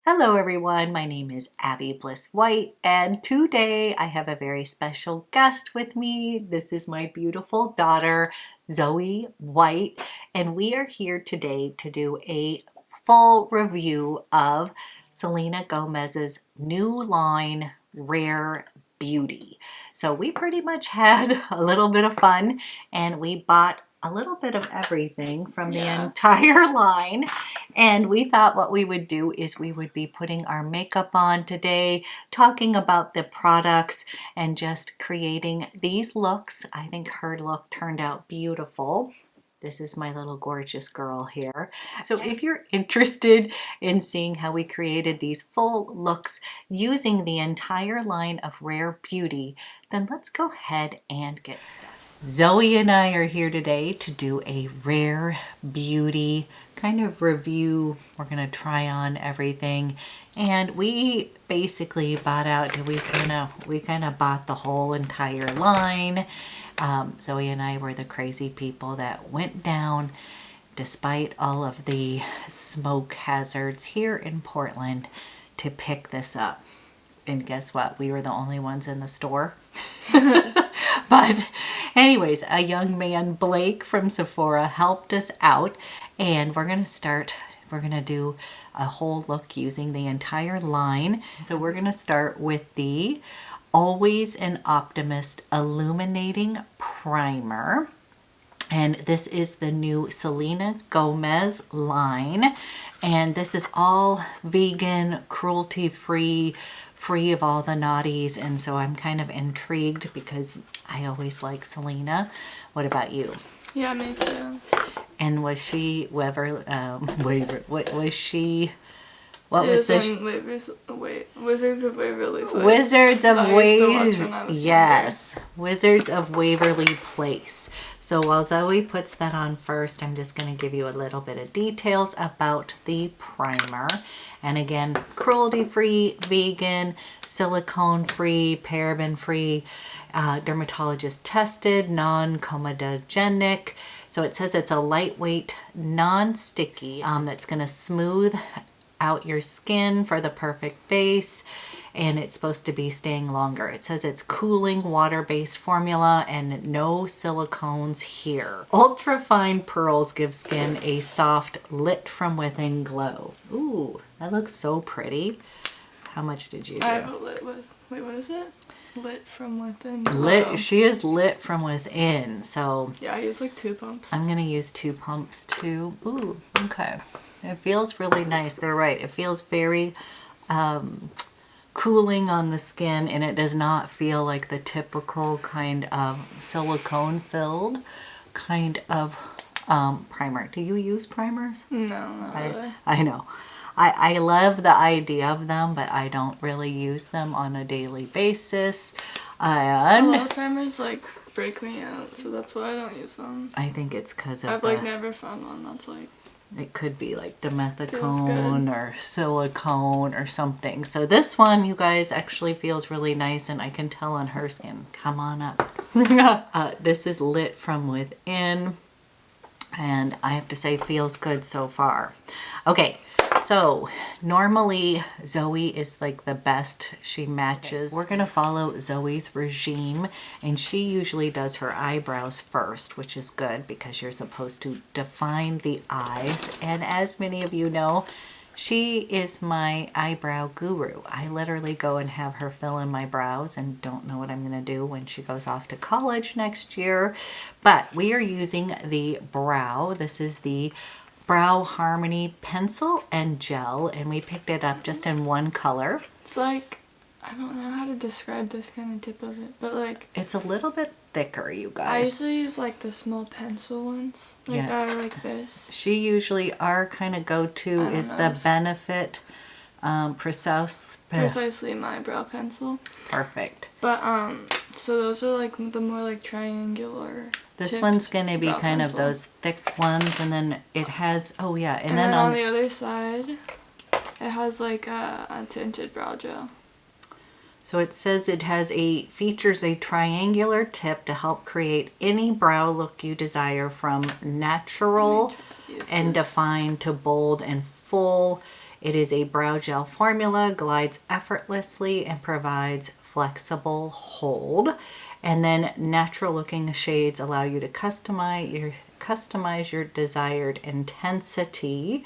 Hello everyone, my name is Abby Bliss White and today I have a very special guest with me. This is my beautiful daughter, Zoe White, and we are here today to do a full review of Selena Gomez's new line, Rare Beauty. So we pretty much had a little bit of fun and we bought a little bit of everything from the entire line, and we thought what we would do is we would be putting our makeup on today, talking about the products and just creating these looks. I think her look turned out beautiful. This is my little gorgeous girl here. So if you're interested in seeing how we created these full looks using the entire line of Rare Beauty, then let's go ahead and get started. Zoe and I are here today to do a Rare Beauty kind of review. We're going to try on everything, and we basically bought out, we kind of bought the whole entire line. Zoe and I were the crazy people that went down despite all of the smoke hazards here in Portland to pick this up. And guess what? We were the only ones in the store. But anyways, a young man, Blake from Sephora, helped us out, and we're going to do a whole look using the entire line. So we're going to start with the Always an Optimist Illuminating Primer. And this is the new Selena Gomez line. And this is all vegan, cruelty-free, free of all the naughties, and so I'm kind of intrigued because I always like Selena. What about you? Yeah, me too. And was she Wizards of Waverly Place. Wizards of Waverly. Yes, Wizards of Waverly Place. So while Zoe puts that on first, I'm just going to give you a little bit of details about the primer. And again, cruelty-free, vegan, silicone-free, paraben-free, dermatologist tested, non-comedogenic. So it says it's a lightweight, non-sticky that's going to smooth out your skin for the perfect base, and it's supposed to be staying longer. It says it's cooling, water-based formula and no silicones here. Ultra fine pearls give skin a soft, lit from within glow. Ooh, that looks so pretty. How much did you do? I have a lit with, wait, what is it? Lit from within. Lit, she is lit from within. So yeah, I use like 2 pumps. I'm gonna use 2 pumps too. Ooh, okay. It feels really nice. They're right. It feels very cooling on the skin, and it does not feel like the typical kind of silicone filled kind of primer. Do you use primers? No, not really. I know. I love the idea of them, but I don't really use them on a daily basis. And a lot of primers like break me out, so that's why I don't use them. I think it's because of I've like never found one that's like, it could be like dimethicone or silicone or something. So this one, you guys, actually feels really nice, and I can tell on her skin. Come on up. This is lit from within, and I have to say feels good so far. Okay, so normally Zoe is like the best. She matches. We're gonna follow Zoe's regime, and she usually does her eyebrows first, which is good because you're supposed to define the eyes. And as many of you know, she is my eyebrow guru. I literally go and have her fill in my brows and don't know what I'm gonna do when she goes off to college next year. But we are using the brow. This is the Brow Harmony pencil and gel, and we picked it up just in one color. it's like, I don't know how to describe this kind of tip of it, but like, It's a little bit thicker, you guys. I usually use like the small pencil ones, like that, or like this. She usually, our kind of go-to is the Benefit Precisely my brow pencil. Perfect. But so those are like the more like triangular. This one's gonna be kind of those thick ones, and then it has, oh yeah, and then on the other side it has like a tinted brow gel. So it says it features a triangular tip to help create any brow look you desire, from natural and defined to bold and full. It is a brow gel formula, glides effortlessly and provides flexible hold. And then natural looking shades allow you to customize your desired intensity.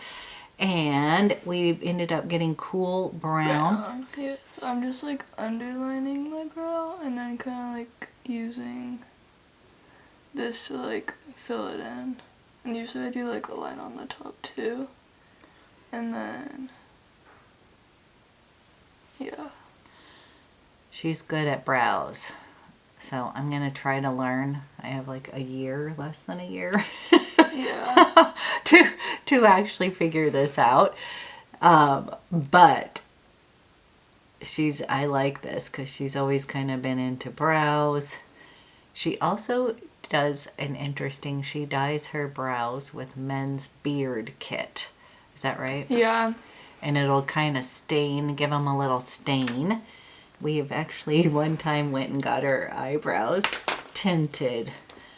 And we ended up getting cool brown. Yeah, so I'm just like underlining my brow and then kind of like using this to like fill it in. And usually I do like a line on the top too. And then, yeah. She's good at brows. So I'm going to try to learn. I have like a year, less than a year. Yeah. to actually figure this out. But I like this because she's always kind of been into brows. She also does she dyes her brows with men's beard kit. Is that right? Yeah. And it'll kind of give them a little stain. We have actually one time went and got her eyebrows tinted.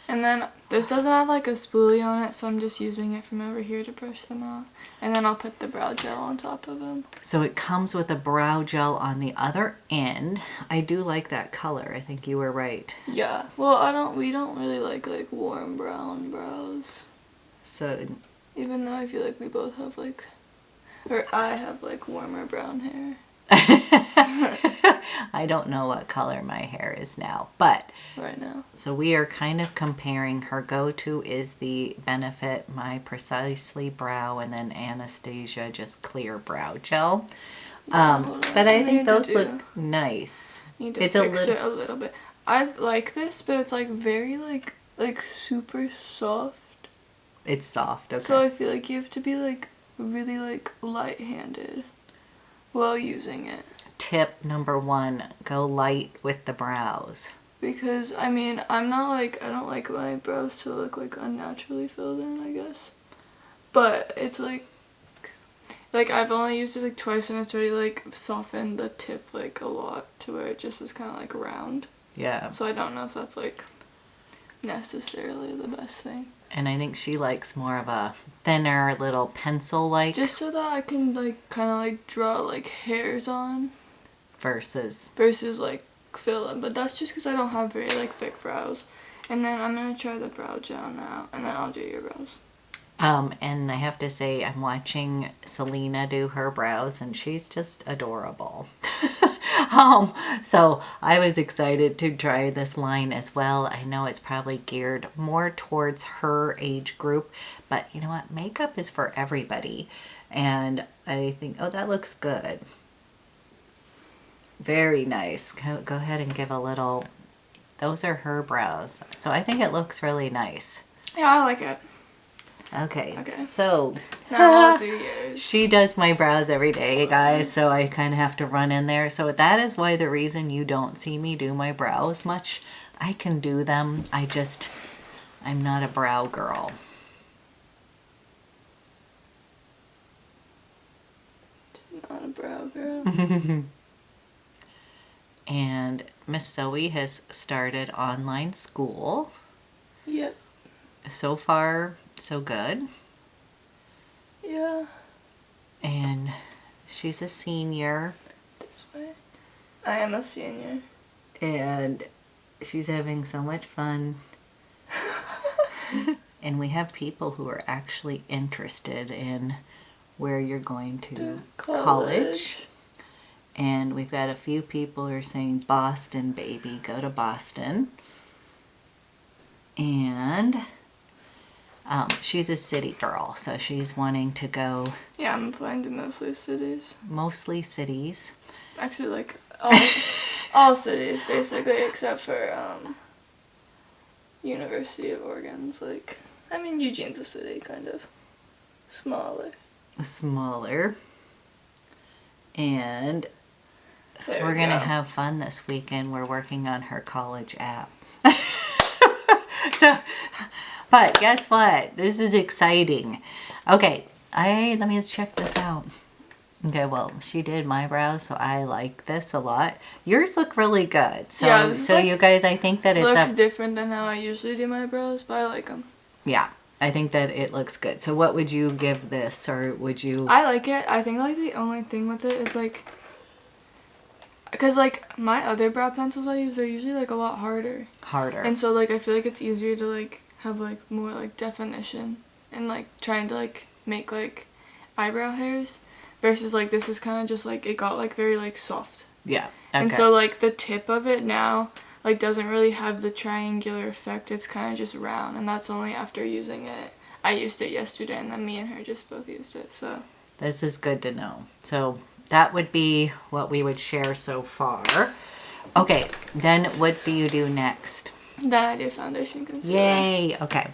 And then this doesn't have like a spoolie on it, so I'm just using it from over here to brush them off. And then I'll put the brow gel on top of them. So it comes with a brow gel on the other end. I do like that color. I think you were right. Yeah. Well, we don't really like warm brown brows. So even though I feel like we both have I have warmer brown hair. I don't know what color my hair is now, but right now. So we are kind of comparing. Her go-to is the Benefit My Precisely Brow, and then Anastasia just clear brow gel. But I think those look nice. Need to fix it a little bit. I like this, but it's very super soft. It's soft, okay. So I feel like you have to be really light-handed while using it. Tip number 1, go light with the brows. Because, I mean, I'm not I don't like my brows to look unnaturally filled in, I guess. But it's I've only used it twice and it's already softened the tip a lot to where it just is kind of round. Yeah. So I don't know if that's necessarily the best thing. And I think she likes more of a thinner little pencil-like. Just so that I can kind of draw hairs on. Versus fill them. But that's just because I don't have very thick brows. And then I'm going to try the brow gel now. And then I'll do your brows. And I have to say, I'm watching Selena do her brows, and she's just adorable. So I was excited to try this line as well. I know it's probably geared more towards her age group, but you know what? Makeup is for everybody. And I think, oh, that looks good. Very nice. Go ahead and give a little, those are her brows. So I think it looks really nice. Yeah, I like it. Okay. So now I'll do yours. She does my brows every day, guys, so I kind of have to run in there. So that is why the reason you don't see me do my brows much. I can do them. I'm not a brow girl. Not a brow girl. And Miss Zoe has started online school. Yep. So far, so good. Yeah. And she's a senior. This way. I am a senior. And she's having so much fun. And we have people who are actually interested in where you're going to college. And we've got a few people who are saying, Boston, baby, go to Boston. And she's a city girl, so she's wanting to go. Yeah, I'm applying to mostly cities. Mostly cities. Actually, all cities, basically, except for University of Oregon's Eugene's a city, kind of. Smaller. And we're going to have fun this weekend. We're working on her college app. But guess what? This is exciting. Okay, let me check this out. Okay, well, she did my brows, so I like this a lot. Yours look really good. So, yeah, you guys, I think that it's looks different than how I usually do my brows, but I like them. Yeah, I think that it looks good. So what would you give this, or would you? I like it. I think like the only thing with it is like, because like my other brow pencils I use, they're usually like a lot harder. And so like I feel like it's easier to like have like more like definition and like trying to like make like eyebrow hairs, versus like this is kind of just like it got like very like soft. Yeah. Okay. And so like the tip of it now like doesn't really have the triangular effect. It's kind of just round, and that's only after using it. I used it yesterday, and then me and her just both used it. So this is good to know. So that would be what we would share so far. Okay, then what do you do next? then I do foundation concealer. Yay. Okay,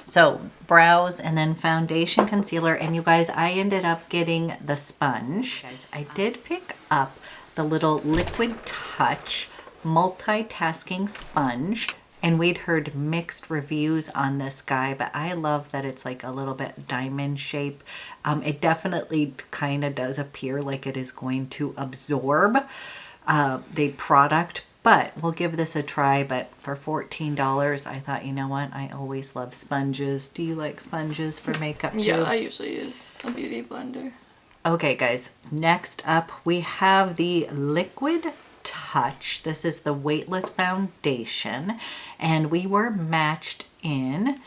so brows and then foundation concealer. And you guys, I ended up getting the sponge. Guys, I did pick up the little Liquid Touch multitasking sponge, and we'd heard mixed reviews on this guy, but I love that it's like a little bit diamond shape. It definitely kind of does appear like it is going to absorb the product, but we'll give this a try. But for $14, I thought, you know what, I always love sponges. Do you like sponges for makeup too? Yeah, I usually use a beauty blender. Okay guys, next up we have the Liquid Touch. This is the weightless foundation, and we were matched in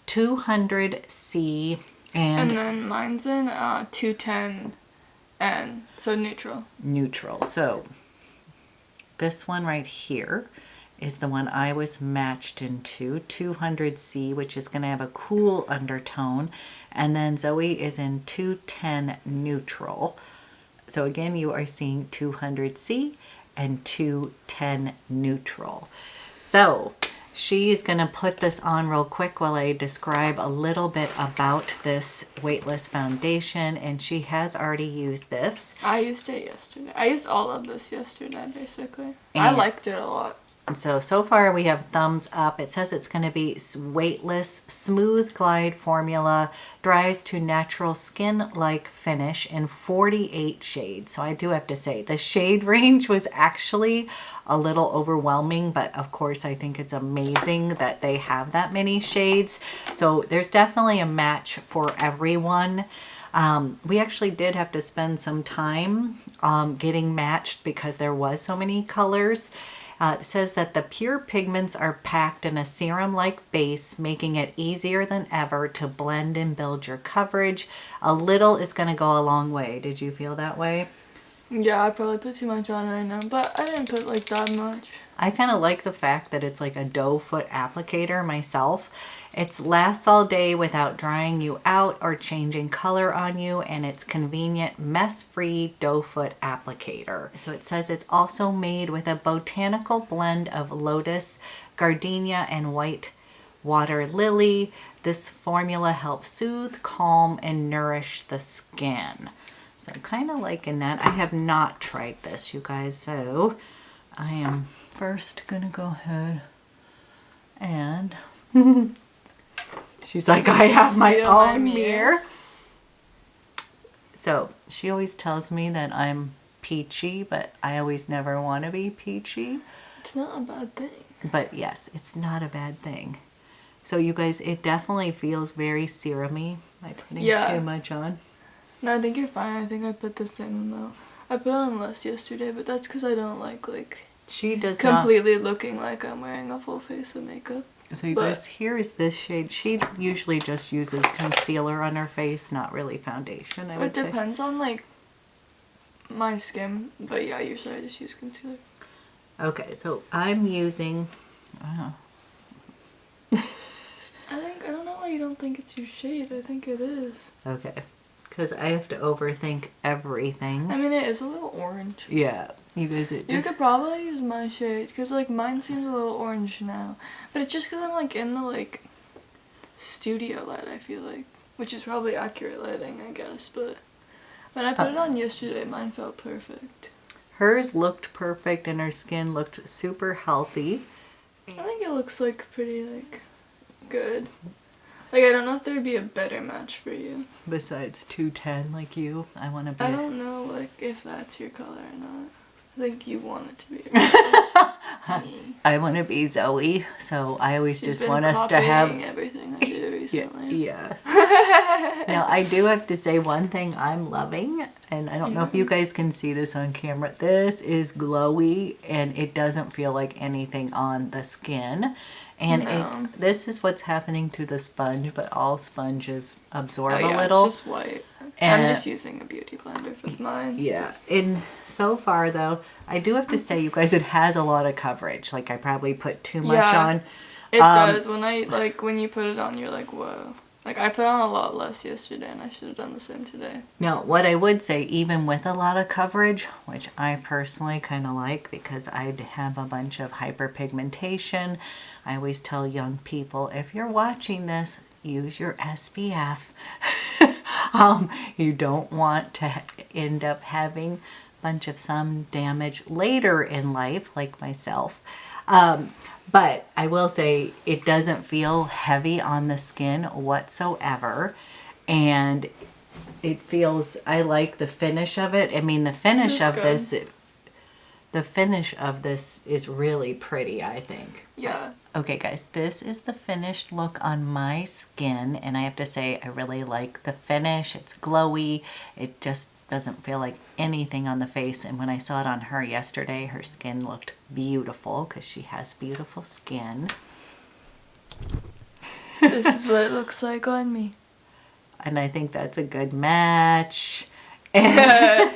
200C, and then mine's in 210, and so neutral. So this one right here is the one I was matched into, 200C, which is going to have a cool undertone, and then Zoe is in 210 neutral. So again, you are seeing 200C and 210 neutral. So she's gonna put this on real quick while I describe a little bit about this weightless foundation, and she has already used this. I used it yesterday. I used all of this yesterday basically. I liked it a lot. And so far we have thumbs up. It says it's going to be weightless, smooth glide formula, dries to natural skin-like finish in 48 shades. So I do have to say the shade range was actually a little overwhelming, but of course I think it's amazing that they have that many shades. So there's definitely a match for everyone. We actually did have to spend some time getting matched because there was so many colors. It says that the pure pigments are packed in a serum-like base, making it easier than ever to blend and build your coverage. A little is going to go a long way. Did you feel that way? Yeah, I probably put too much on right now, but I didn't put like that much. I kind of like the fact that it's like a doe foot applicator myself. It lasts all day without drying you out or changing color on you, and it's convenient, mess-free doe foot applicator. So it says it's also made with a botanical blend of lotus, gardenia, and white water lily. This formula helps soothe, calm, and nourish the skin. So I'm kind of liking that. I have not tried this, you guys, so I am first gonna go ahead and she's like, I have my own mirror. So she always tells me that I'm peachy, but I always never want to be peachy. It's not a bad thing. But yes, it's not a bad thing. So you guys, it definitely feels very serum-y. Am I putting too much on? No, I think you're fine. I think I put the same amount. I put on less yesterday, but that's because I don't like she does completely looking like I'm wearing a full face of makeup. So you guys, here is this shade. She usually just uses concealer on her face, not really foundation, I would say. It depends on my skin, but yeah, usually I just use concealer. Okay, so I'm using I don't know why you don't think it's your shade. I think it is. Okay, because I have to overthink everything. I mean, it is a little orange. Yeah, you guys. You could probably use my shade, because mine seems a little orange now. But it's just because I'm in the studio light, I feel like. Which is probably accurate lighting, I guess. But when I put it on yesterday, mine felt perfect. Hers looked perfect and her skin looked super healthy. I think it looks pretty good. I don't know if there'd be a better match for you. Besides 210 like you, I want to be. I don't know if that's your color or not. I think you want it to be your color. I want to be Zoe, so I always She's just want us to have everything I do. recently. Yes. Now, I do have to say one thing I'm loving, and I don't know if you guys can see this on camera. This is glowy, and it doesn't feel like anything on the skin. And this is what's happening to the sponge, but all sponges absorb a little. It's just white. I'm just using a beauty blender with mine. Yeah. And so far, though, I do have to say, you guys, it has a lot of coverage. Like, I probably put too much on. It does. When you put it on, you're like, whoa. Like, I put on a lot less yesterday, and I should have done the same today. Now, what I would say, even with a lot of coverage, which I personally kind of like because I have a bunch of hyperpigmentation, I always tell young people, if you're watching this, use your SPF. You don't want to end up having a bunch of sun damage later in life, like myself. But I will say it doesn't feel heavy on the skin whatsoever. And it feels, I like the finish of it. I mean, the finish of this is really pretty, I think. Yeah. Okay, guys, this is the finished look on my skin. And I have to say, I really like the finish. It's glowy. It just doesn't feel like anything on the face. And when I saw it on her yesterday, her skin looked beautiful because she has beautiful skin. This is what it looks like on me. And I think that's a good match. And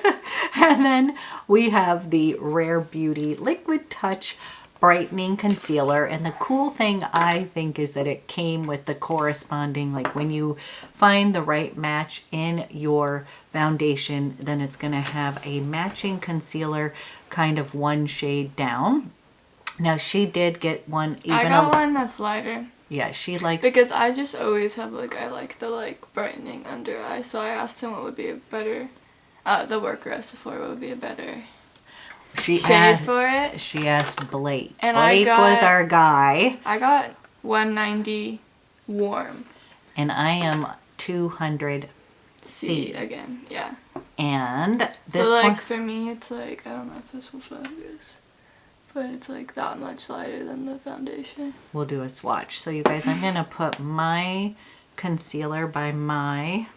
then we have the Rare Beauty Liquid Touch Brightening Concealer. And the cool thing I think is that it came with the corresponding, like when you find the right match in your foundation, then it's going to have a matching concealer kind of one shade down. Now she did get one even I got one that's lighter. Yeah, she likes... Because I just always have, I like the, brightening under eye. So I asked him what would be a better... the worker asked for what would be a better shade for it. She asked Blake. And Blake was our guy. I got 190 warm. And I am 200 C again, yeah. And this so, one... for me, it's I don't know if this will focus. But it's that much lighter than the foundation. We'll do a swatch. So you guys, I'm going to put my concealer by my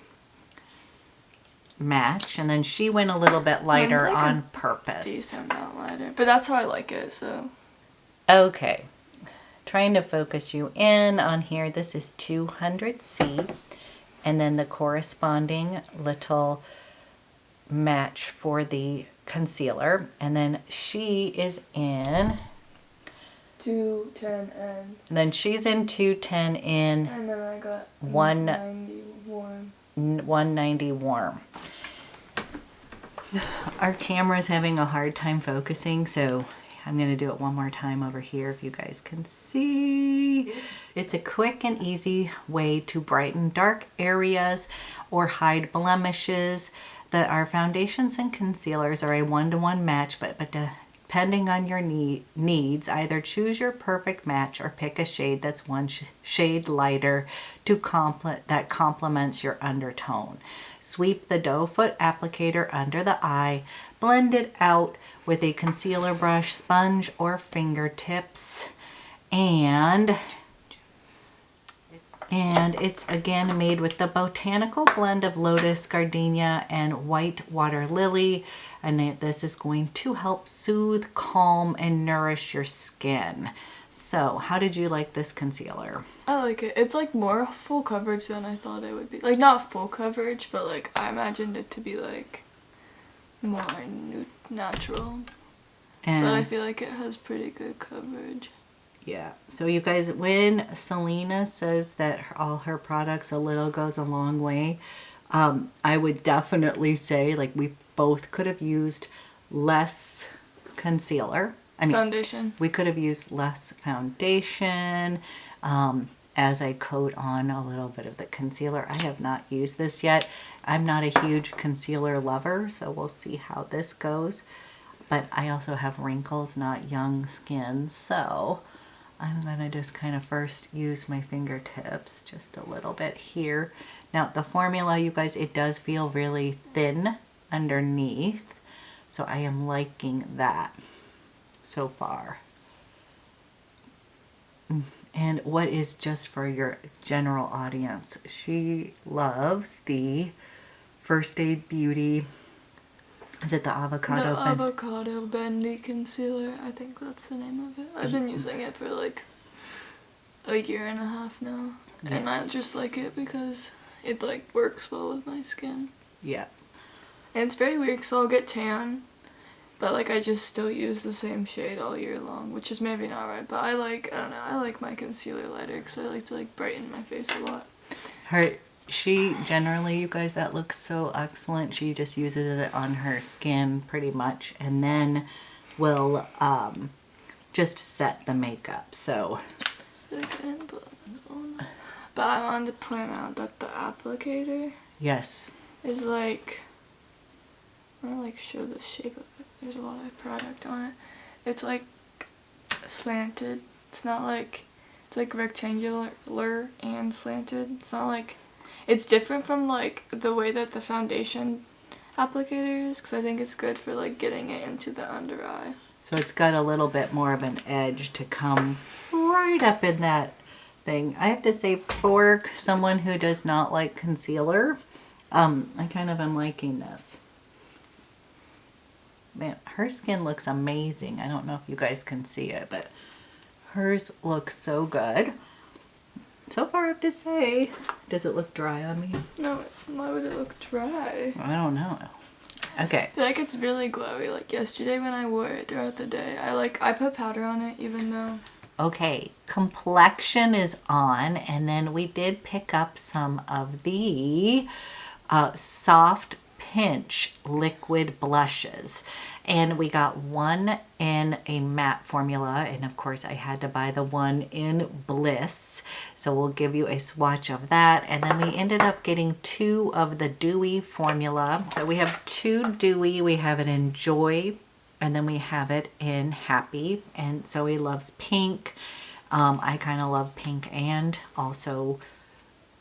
match. And then she went a little bit lighter on purpose. Decent amount lighter. But that's how I like it, so. Okay. Trying to focus you in on here. This is 200C. And then the corresponding little match for the concealer, and then she is in 210 and then she's in 210 in, and then I got 190 warm. 190 warm. Our camera's having a hard time focusing, so I'm going to do it one more time over here if you guys can see. It's a quick and easy way to brighten dark areas or hide blemishes. Our foundations and concealers are a one-to-one match, but depending on your needs, either choose your perfect match or pick a shade that's one shade lighter that complements your undertone. Sweep the doe foot applicator under the eye, blend it out with a concealer brush, sponge, or fingertips, and it's again made with the botanical blend of lotus, gardenia, and white water lily. And this is going to help soothe, calm, and nourish your skin. So, how did you like this concealer? I like it. It's more full coverage than I thought it would be. Not full coverage, but I imagined it to be more natural. But I feel like it has pretty good coverage. Yeah. So you guys, when Selena says that all her products, a little goes a long way, I would definitely say we both could have used less concealer. Foundation. We could have used less foundation as I coat on a little bit of the concealer. I have not used this yet. I'm not a huge concealer lover, so we'll see how this goes. But I also have wrinkles, not young skin, so I'm going to just kind of first use my fingertips just a little bit here. Now the formula, you guys, it does feel really thin underneath, so I am liking that so far. And what is just for your general audience? She loves the First Aid Beauty. Is it the avocado? The avocado bendy concealer. I think that's the name of it. I've been using it for like a year and a half now. Yeah. And I just like it because it like works well with my skin. Yeah. And it's very weird because I'll get tan, but like I just still use the same shade all year long, which is maybe not right, but I don't know, I like my concealer lighter because I like to like brighten my face a lot. She generally, you guys, that looks so excellent. She just uses it on her skin pretty much, and then will just set the makeup. So, but I wanted to point out that the applicator, yes, is like, I want to like show the shape of it. There's a lot of product on it. It's like slanted. It's not like, it's like rectangular and slanted. It's not like, it's different from like the way that the foundation applicator is, because I think it's good for like getting it into the under eye. So it's got a little bit more of an edge to come right up in that thing. I have to say, for someone who does not like concealer, I kind of am liking this. Man, her skin looks amazing. I don't know if you guys can see it, but hers looks so good. So far, I have to say, does it look dry on me? No, why would it look dry? I don't know. Okay. I feel like it's really glowy. Like yesterday when I wore it throughout the day, I put powder on it even though. Okay, complexion is on, and then we did pick up some of the soft pinch liquid blushes, and we got one in a matte formula, and of course I had to buy the one in Bliss, so we'll give you a swatch of that. And then we ended up getting two of the dewy formula. So we have two dewy. We have it in Joy, and then we have it in Happy, and Zoe loves pink. I kind of love pink, and also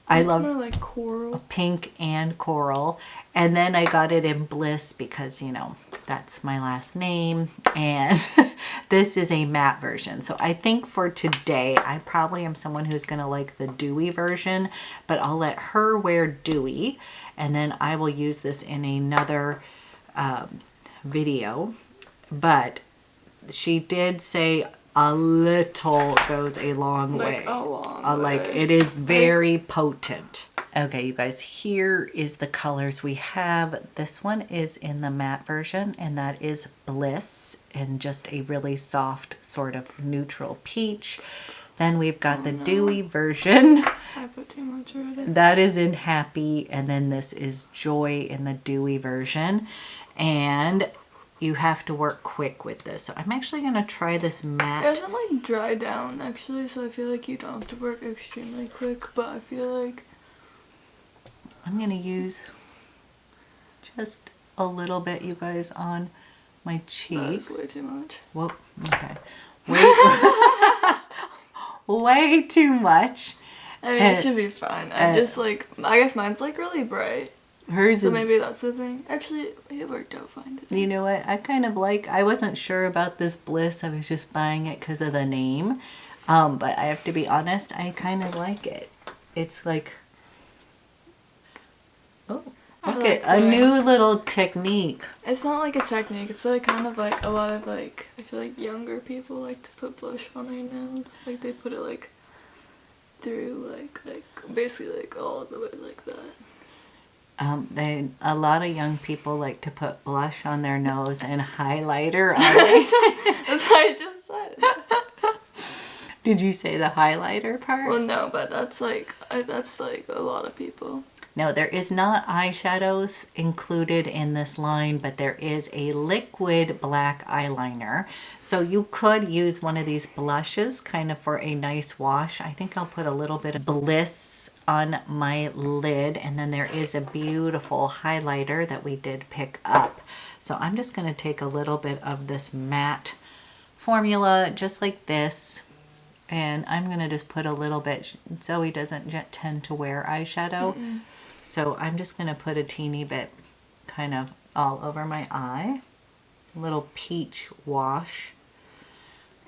I love more like coral. Pink and coral. And then I got it in Bliss because, you know, that's my last name. And this is a matte version. So I think for today, I probably am someone who's going to like the dewy version, but I'll let her wear dewy. And then I will use this in another video. But she did say a little goes a long way. A long way. Like, it is very potent. Okay, you guys, here is the colors we have. This one is in the matte version, and that is Bliss, and just a really soft sort of neutral peach. Then we've got the dewy version. I put too much already. That is in Happy, and then this is Joy in the dewy version. And you have to work quick with this. So I'm actually going to try this matte. It doesn't like dry down actually, so I feel like you don't have to work extremely quick, but I feel like I'm going to use just a little bit, you guys, on my cheeks. That's way too much. Whoa, okay. Way too much. I mean, it should be fine. I just like, I guess mine's like really bright. Hers is, maybe that's the thing. Actually, it worked out fine today. You know what? I kind of like, I wasn't sure about this Bliss. I was just buying it because of the name. But I have to be honest, I kind of like it. It's like, oh, look at a new little technique. It's not like a technique. It's like kind of like a lot of like, I feel like younger people like to put blush on their nose. Like they put it like through like basically like all the way like that. A lot of young people like to put blush on their nose and highlighter on it. That's what I just said. Did you say the highlighter part? Well, no, but that's like a lot of people. No, there is not eyeshadows included in this line, but there is a liquid black eyeliner. So you could use one of these blushes kind of for a nice wash. I think I'll put a little bit of Bliss on my lid, and then there is a beautiful highlighter that we did pick up. So I'm just going to take a little bit of this matte formula just like this, and I'm going to just put a little bit. Zoe doesn't tend to wear eyeshadow. So I'm just going to put a teeny bit kind of all over my eye. A little peach wash.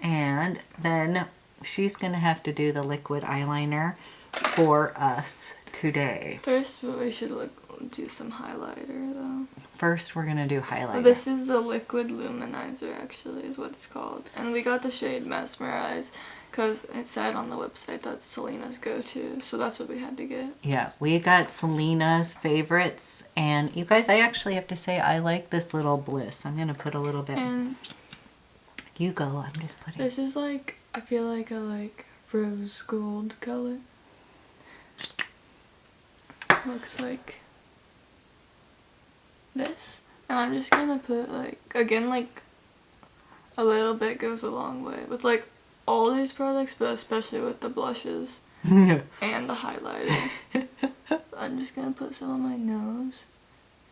And then she's gonna have to do the liquid eyeliner for us today. First, we should do some highlighter though. First, we're gonna do highlighter. This is the liquid luminizer, actually, is what it's called. And we got the shade Mesmerize because it said on the website that's Selena's go-to, so that's what we had to get. Yeah, we got Selena's favorites, and you guys, I actually have to say I like this little Bliss. I'm gonna put a little bit. And you go. I'm just putting. this is like, I feel like a rose gold color. Looks like this. And I'm just gonna put again, a little bit goes a long way with all these products, but especially with the blushes and the highlighter. I'm just gonna put some on my nose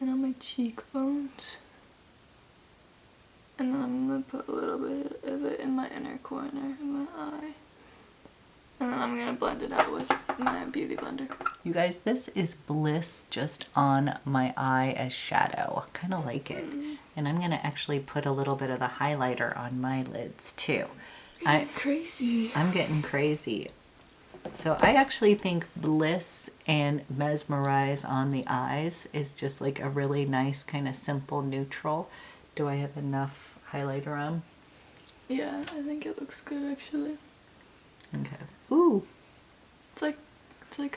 and on my cheekbones. And then I'm gonna put a little bit of it in my inner corner of my eye. And then I'm gonna blend it out with my beauty blender. You guys, this is Bliss just on my eye as shadow. I kind of like it. And I'm gonna actually put a little bit of the highlighter on my lids too. I'm crazy. I'm getting crazy. So I actually think Bliss and Mesmerize on the eyes is just like a really nice kind of simple neutral. Do I have enough highlighter on? Yeah, I think it looks good actually. Okay. Ooh. It's like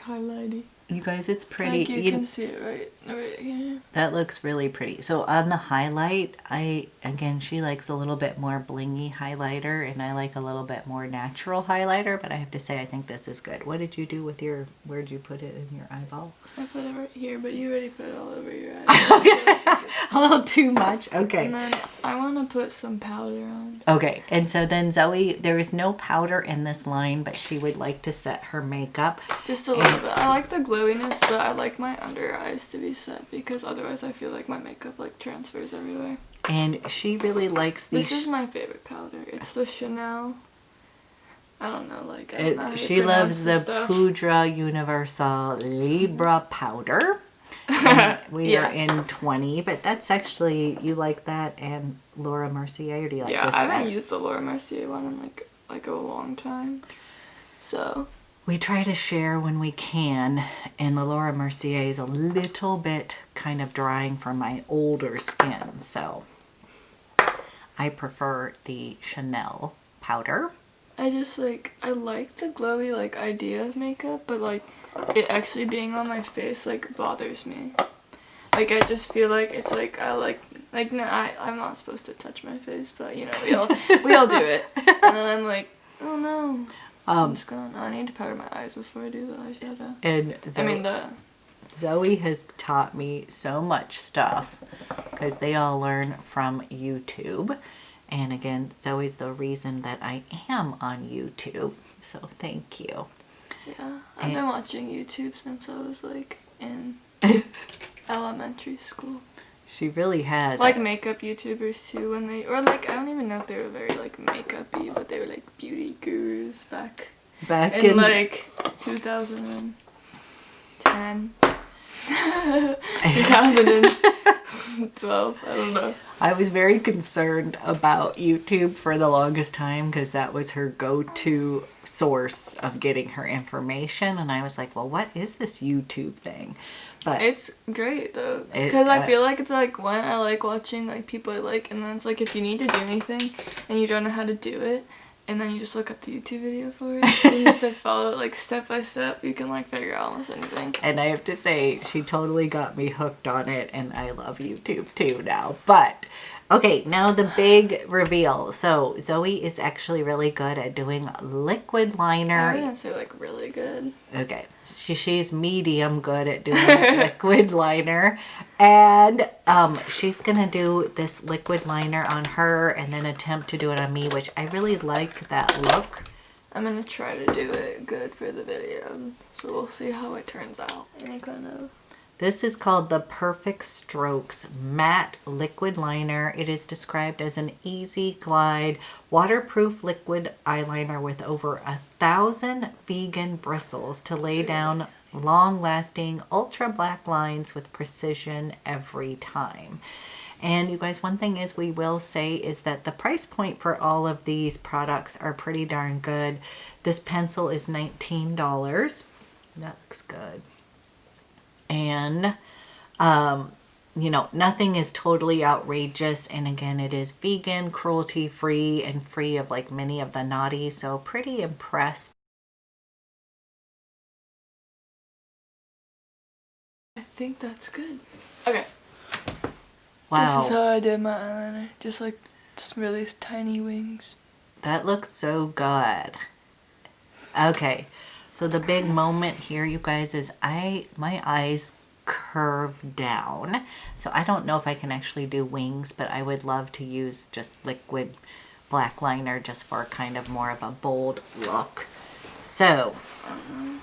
highlighty. You guys, it's pretty. You can see it right here. That looks really pretty. So on the highlight, again, she likes a little bit more blingy highlighter, and I like a little bit more natural highlighter, but I have to say I think this is good. What did you do with where'd you put it in your eyeball? I put it right here, but you already put it all over your eyes. A little too much? Okay. And then I want to put some powder on. Okay, and so then Zoe, there is no powder in this line, but she would like to set her makeup. Just a little bit. I like the glowiness, but I like my under eyes to be set because otherwise I feel like my makeup transfers everywhere. And she really likes these. This is my favorite powder. It's the Chanel. I don't know, I don't know how to she loves pronounce the this stuff. Poudre Universal Libra powder. And we are in 20, but that's actually, you like that and Laura Mercier, or do you like this I one? haven't used the Laura Mercier one in like a long time. So we try to share when we can, and the Laura Mercier is a little bit kind of drying for my older skin, so I prefer the Chanel powder. I just I like the glowy idea of makeup, but it actually being on my face bothers me. I just feel like it's no, I'm not supposed to touch my face, but you know, we all do it. And then I'm like, oh no. I need to powder my eyes before I do the eyeshadow. And Zoe has taught me so much stuff because they all learn from YouTube. And again, Zoe's the reason that I am on YouTube. So thank you. Yeah, I've been watching YouTube since I was in elementary school. She really has. Makeup YouTubers too, when they, or I don't even know if they were very makeup-y, but they were beauty gurus back in 2010. 2012, I don't know. I was very concerned about YouTube for the longest time because that was her go-to source of getting her information, and I was like, well, what is this YouTube thing? But it's great though, because I feel like it's when I like watching people I like, and then it's if you need to do anything and you don't know how to do it, and then you just look up the YouTube video for it, and you just follow it step by step, you can figure out almost anything. And I have to say, she totally got me hooked on it, and I love YouTube too now. But okay, now the big reveal. So Zoe is actually really good at doing liquid liner. I wouldn't say really good. Okay, she's medium good at doing liquid liner, and she's gonna do this liquid liner on her and then attempt to do it on me, which I really like that look. I'm gonna try to do it good for the video, so we'll see how it turns out. Any kind of. This is called the Perfect Strokes Matte Liquid Liner. It is described as an easy glide, waterproof liquid eyeliner with over 1,000 vegan bristles to lay down long-lasting ultra black lines with precision every time. And you guys, one thing is we will say is that the price point for all of these products are pretty darn good. This pencil is $19. That looks good. And you know, nothing is totally outrageous. And again, it is vegan, cruelty free, and free of like many of the naughty. So pretty impressed. I think that's good. Okay. Wow. This is how I did my eyeliner. Just really tiny wings. That looks so good. Okay. So the big moment here, you guys, is my eyes curve down. So I don't know if I can actually do wings, but I would love to use just liquid black liner just for kind of more of a bold look. So,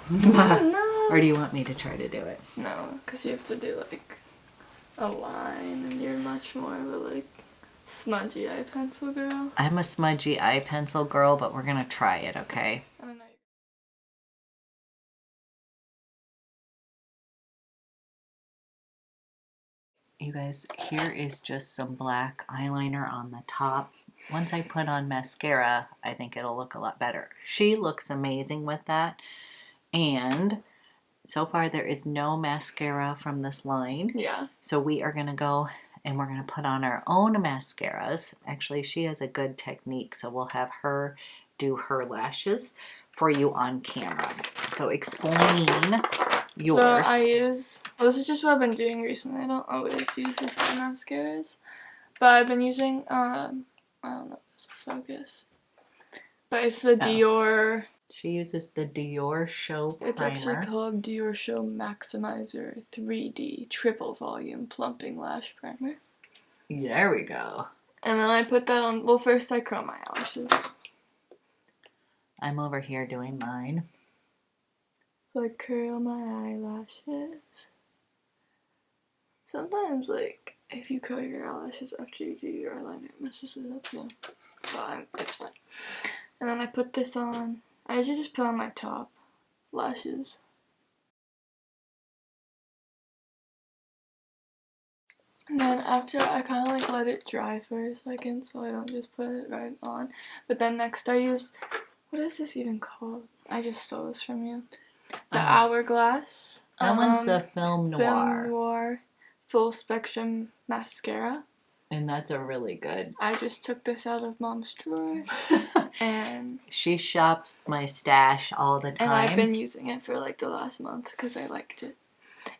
No. or do you want me to try to do it? No, because you have to do like a line and you're much more of a like smudgy eye pencil girl. I'm a smudgy eye pencil girl, but we're gonna try it, okay? I don't know. You guys, here is just some black eyeliner on the top. Once I put on mascara, I think it'll look a lot better. She looks amazing with that. And so far there is no mascara from this line. Yeah. So we are gonna go and we're gonna put on our own mascaras. Actually, she has a good technique, so we'll have her do her lashes for you on camera. So explain yours. So I use, well, this is just what I've been doing recently. I don't always use the same mascaras, but I've been using, I don't know if this will focus, but it's the Dior. She uses the DIORSHOW primer. It's actually called DIORSHOW Maximizer 3D Triple Volume Plumping Lash Primer. There we go. And then I put that on, well, first I curl my eyelashes. I'm over here doing mine. So I curl my eyelashes. Sometimes, like, if you curl your eyelashes after you do your eyeliner, it messes it up, yeah. But it's fine. And then I put this on. I usually just put on my top lashes. And then after, I kind of like let it dry for a second so I don't just put it right on. But then next I use, what is this even called? I just stole this from you. The Hourglass. That one's the Film Noir. Film Noir Full Spectrum Mascara. And that's a really good. I just took this out of Mom's drawer. And she shops my stash all the time. And I've been using it for like the last month because I liked it.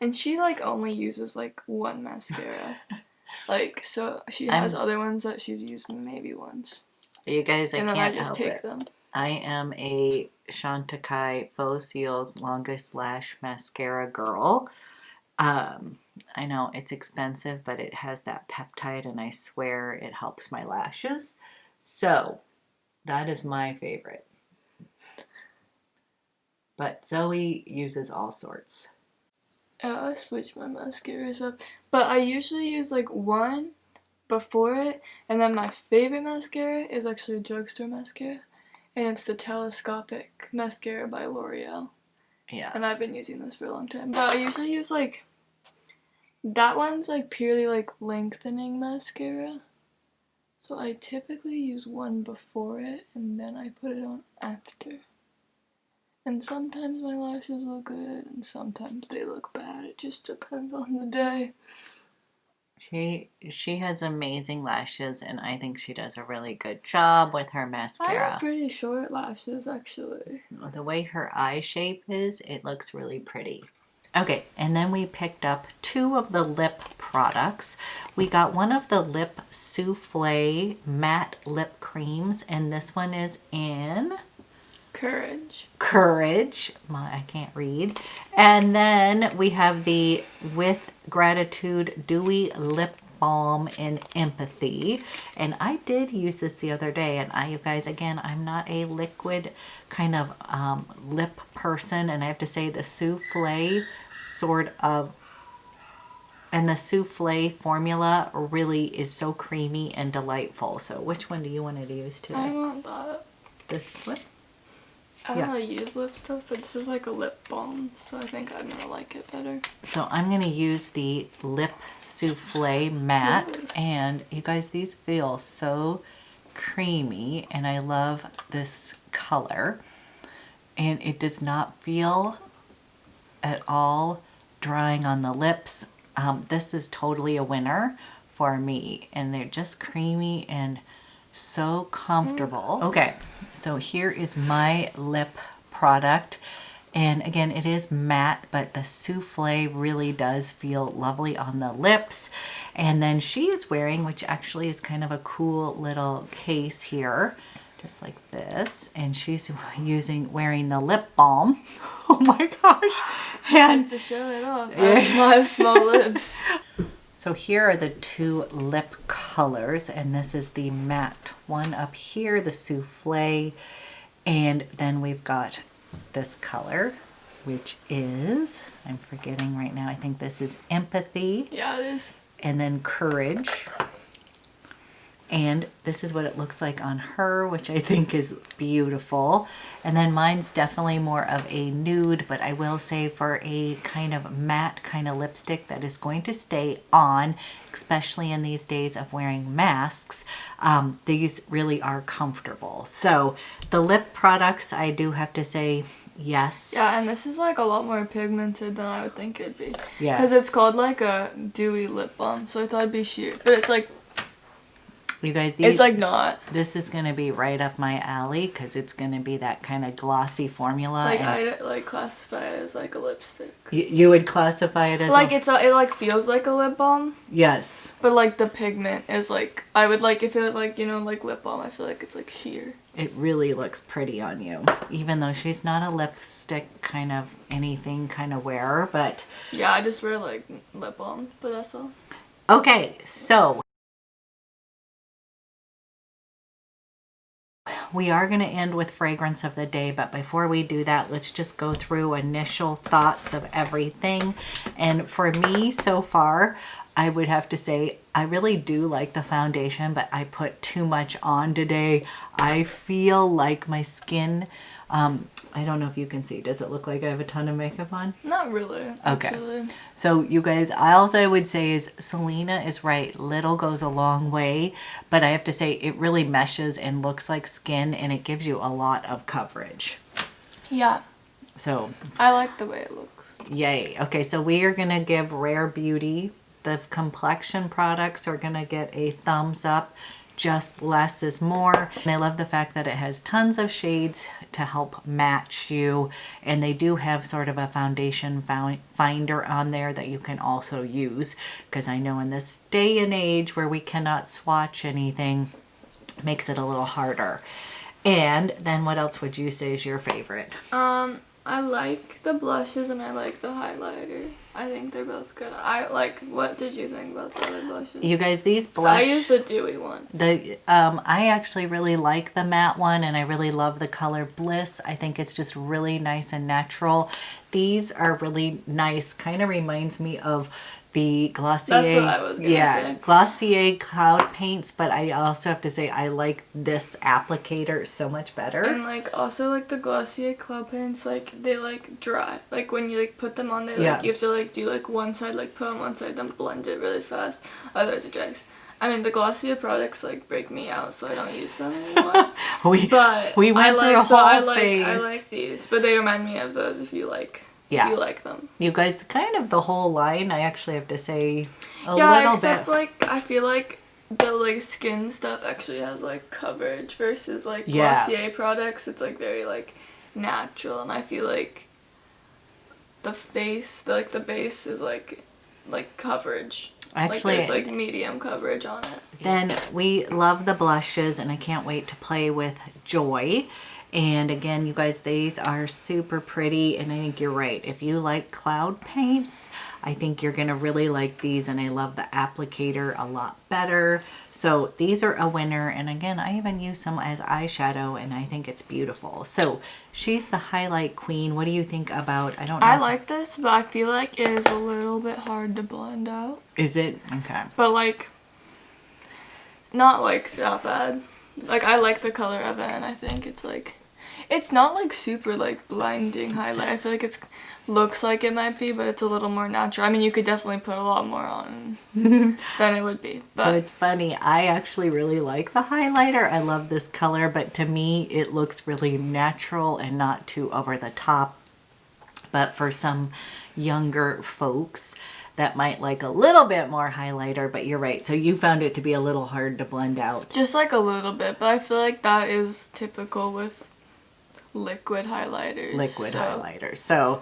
And she like only uses like one mascara. Like, so she has other ones that she's used maybe once. You guys, I can't help it. And then I just take them. I am a CHANTECAILLE Faux CILS Longest Lash Mascara girl. I know it's expensive, but it has that peptide and I swear it helps my lashes. So that is my favorite. But Zoe uses all sorts. I switch my mascaras up. But I usually use like one before it. And then my favorite mascara is actually a drugstore mascara. And it's the Telescopic mascara by L'Oreal. Yeah. And I've been using this for a long time. But I usually use like, that one's like purely like lengthening mascara. So I typically use one before it and then I put it on after. And sometimes my lashes look good and sometimes they look bad. It just depends on the day. She has amazing lashes and I think she does a really good job with her mascara. I have pretty short lashes actually. The way her eye shape is, it looks really pretty. Okay, and then we picked up 2 of the lip products. We got one of the lip souffle matte lip creams, and this one is in Courage. I can't read. And then we have the With Gratitude Dewy Lip Balm in Empathy. And I did use this the other day, and you guys, again, I'm not a liquid kind of lip person, and I have to say the souffle sort of, and the souffle formula really is so creamy and delightful. So which one do you want to use today? I want that. This one? I don't really use lip stuff, but this is like a lip balm, so I think I'm gonna like it better. So I'm gonna use the Lip Souffle Matte, and you guys, these feel so creamy, and I love this color, and it does not feel at all drying on the lips. This is totally a winner for me, and they're just creamy and so comfortable. Okay, so here is my lip product, and again, it is matte, but the souffle really does feel lovely on the lips. And then she is wearing, which actually is kind of a cool little case here, just like this, and she's wearing the lip balm. Oh my gosh. And to show it off. I have small lips. So here are the two lip colors, and this is the matte one up here, the souffle, and then we've got this color, which is, I'm forgetting right now, I think this is Empathy. Yeah, it is. And then Courage. And this is what it looks like on her, which I think is beautiful. And then mine's definitely more of a nude, but I will say for a kind of matte kind of lipstick that is going to stay on, especially in these days of wearing masks, these really are comfortable. So the lip products, I do have to say, yes. Yeah, and this is like a lot more pigmented than I would think it'd be. Yes. Because it's called like a dewy lip balm, so I thought it'd be sheer. But it's like, you guys, it's like not. This is going to be right up my alley because it's going to be that kind of glossy formula. Like, and I like classify it as like a lipstick. you would classify it as like it like feels like a lip balm. Yes. But like the pigment is like, I would like, if it like, you know, like lip balm, I feel like it's like sheer. It really looks pretty on you, even though she's not a lipstick kind of anything kind of wearer, but yeah, I just wear like lip balm, but that's all. Okay, so we are going to end with fragrance of the day, but before we do that, let's just go through initial thoughts of everything. And for me so far, I would have to say I really do like the foundation, but I put too much on today. I feel like my skin, I don't know if you can see, does it look like I have a ton of makeup on? Not really. Okay. Actually. So you guys, all I would say is Selena is right. Little goes a long way, but I have to say it really meshes and looks like skin, and it gives you a lot of coverage. Yeah. So I like the way it looks. yay. Okay, so we are going to give Rare Beauty, the complexion products are going to get a thumbs up. Just less is more. And I love the fact that it has tons of shades to help match you, and they do have sort of a foundation finder on there that you can also use, because I know in this day and age where we cannot swatch anything, it makes it a little harder. And then what else would you say is your favorite? I like the blushes and I like the highlighter. I think they're both good. What did you think about the other blushes? You guys, these So I used the dewy one. I actually really like the matte one, and I really love the color Bliss. I think it's just really nice and natural. These are really nice. Kind of reminds me of the Glossier. That's what I was gonna say. Glossier cloud paints, but I also have to say I like this applicator so much better. And like also like the Glossier cloud paints, like they like dry. Like when you like put them on, they like Yeah. you have to like do like one side, like put on one side, then blend it really fast. Otherwise it dries. I mean, the Glossier products like break me out, so I don't use them anymore. we went through a whole phase. I like these, but they remind me of those if you like. Yeah. If you like them. You guys, kind of the whole line, I actually have to say a Yeah, little except bit. like I feel like the like skin stuff actually has like coverage versus like Yeah. Glossier products. It's like very like natural, and I feel like the face, the base is like coverage. Actually, like there's like medium coverage on it. then we love the blushes, and I can't wait to play with Joy. And again, you guys, these are super pretty, and I think you're right. If you like cloud paints, I think you're gonna really like these, and I love the applicator a lot better. So these are a winner, and again, I even use some as eyeshadow, and I think it's beautiful. So she's the highlight queen. What do you think about, I don't know. I like this, but I feel like it is a little bit hard to blend out. Is it? Okay. But like, not like that bad. Like I like the color of it, and I think it's like, It's not like super like blinding highlight. I feel like it's looks like it might be, but it's a little more natural. I mean, you could definitely put a lot more on than it would be. But So it's funny, I actually really like the highlighter. I love this color, but to me it looks really natural and not too over the top. But for some younger folks that might like a little bit more highlighter, but you're right. So you found it to be a little hard to blend out. just like a little bit, but I feel like that is typical with liquid highlighters. Highlighter. So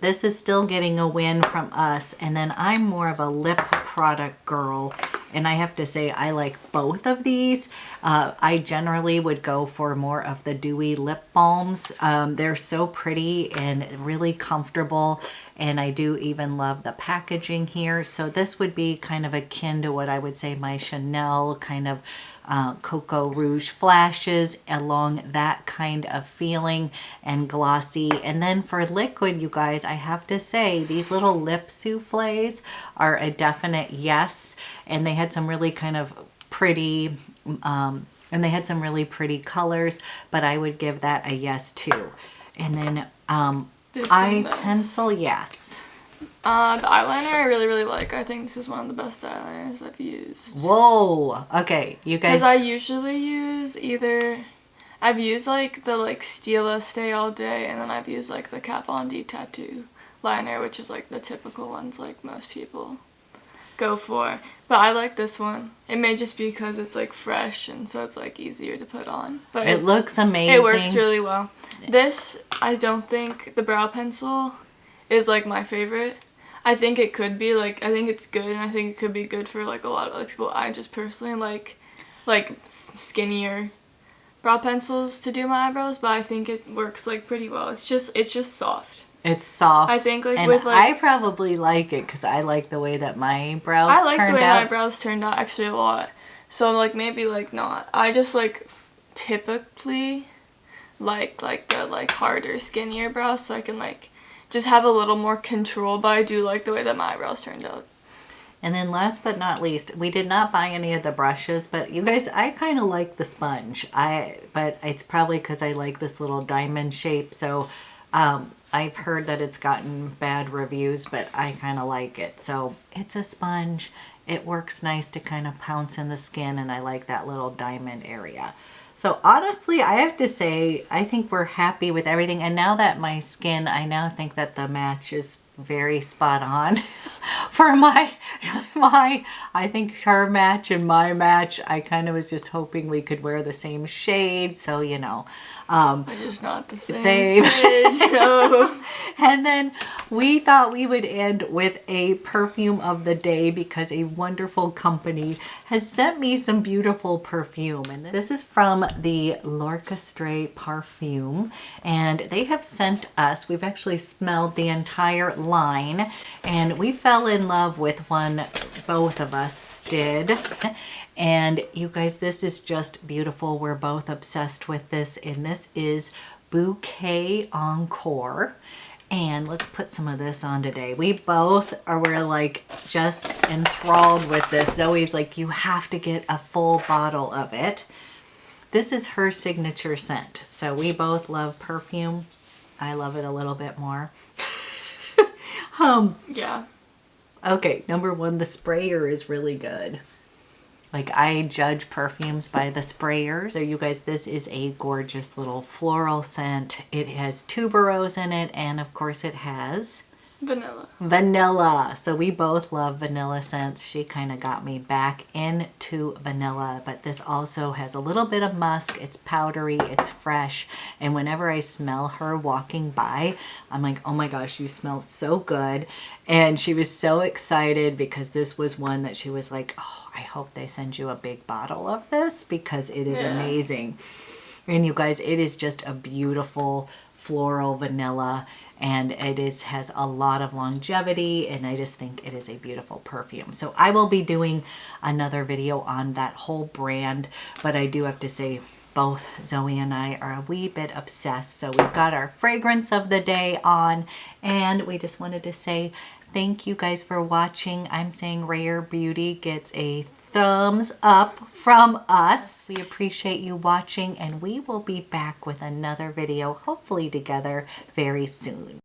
this is still getting a win from us. And then I'm more of a lip product girl. And I have to say, I like both of these. I generally would go for more of the dewy lip balms. They're so pretty and really comfortable. And I do even love the packaging here. So this would be kind of akin to what I would say my Chanel kind of Cocoa Rouge flashes, along that kind of feeling, and glossy. And then for liquid, you guys, I have to say these little lip souffles are a definite yes. And they had some really kind of pretty colors, but I would give that a yes too. And then eye pencil, yes. The eyeliner I really, really like. I think this is one of the best eyeliners I've used. Whoa. Okay, you guys. Because I usually use I've used like the like Stila Stay All Day, and then I've used like the Kat Von D Tattoo liner, which is like the typical ones like most people go for. But I like this one. It may just be because it's like fresh, and so it's like easier to put on. But it looks amazing. It works really well. This, I don't think the brow pencil is like my favorite. I think it could be like, I think it's good, and I think it could be good for like a lot of other people. I just personally like skinnier brow pencils to do my eyebrows, but I think it works like pretty well. It's just soft. It's soft. I think like and with like I probably like it because I like the way that my brows turned out. I like the way my brows turned out actually a lot. So like maybe like not. I just like typically like the like harder, skinnier brows, so I can like just have a little more control, but I do like the way that my eyebrows turned out. And then last but not least, we did not buy any of the brushes, but you guys, I kind of like the sponge. But it's probably because I like this little diamond shape. So I've heard that it's gotten bad reviews, but I kind of like it. So it's a sponge. It works nice to kind of pounce in the skin, and I like that little diamond area. So honestly, I have to say, I think we're happy with everything. And now that my skin, I now think that the match is very spot on for my, I think her match and my match. I kind of was just hoping we could wear the same shade. So, you know. It's just not the same shade, so. And then we thought we would end with a perfume of the day because a wonderful company has sent me some beautiful perfume. And this is from the L'Orchestre Parfum. And they have sent us, we've actually smelled the entire line. And we fell in love with one, both of us did. And you guys, this is just beautiful. We're both obsessed with this. And this is Bouquet Encore. And let's put some of this on today. We both we're like just enthralled with this. Zoe's like, you have to get a full bottle of it. This is her signature scent. So we both love perfume. I love it a little bit more. Yeah. Okay, number one, the sprayer is really good. Like, I judge perfumes by the sprayers. So you guys, this is a gorgeous little floral scent. It has tuberose in it, and of course it has vanilla. So we both love vanilla scents. She kind of got me back into vanilla, but this also has a little bit of musk. It's powdery, it's fresh, and whenever I smell her walking by, I'm like, oh my gosh, you smell so good. And she was so excited because this was one that she was like, oh, I hope they send you a big bottle of this because it is amazing. And you guys, it is just a beautiful floral vanilla, and it has a lot of longevity, and I just think it is a beautiful perfume. So I will be doing another video on that whole brand, but I do have to say both Zoe and I are a wee bit obsessed. So we've got our fragrance of the day on, and we just wanted to say thank you guys for watching. I'm saying Rare Beauty gets a thumbs up from us. We appreciate you watching, and we will be back with another video, hopefully together very soon.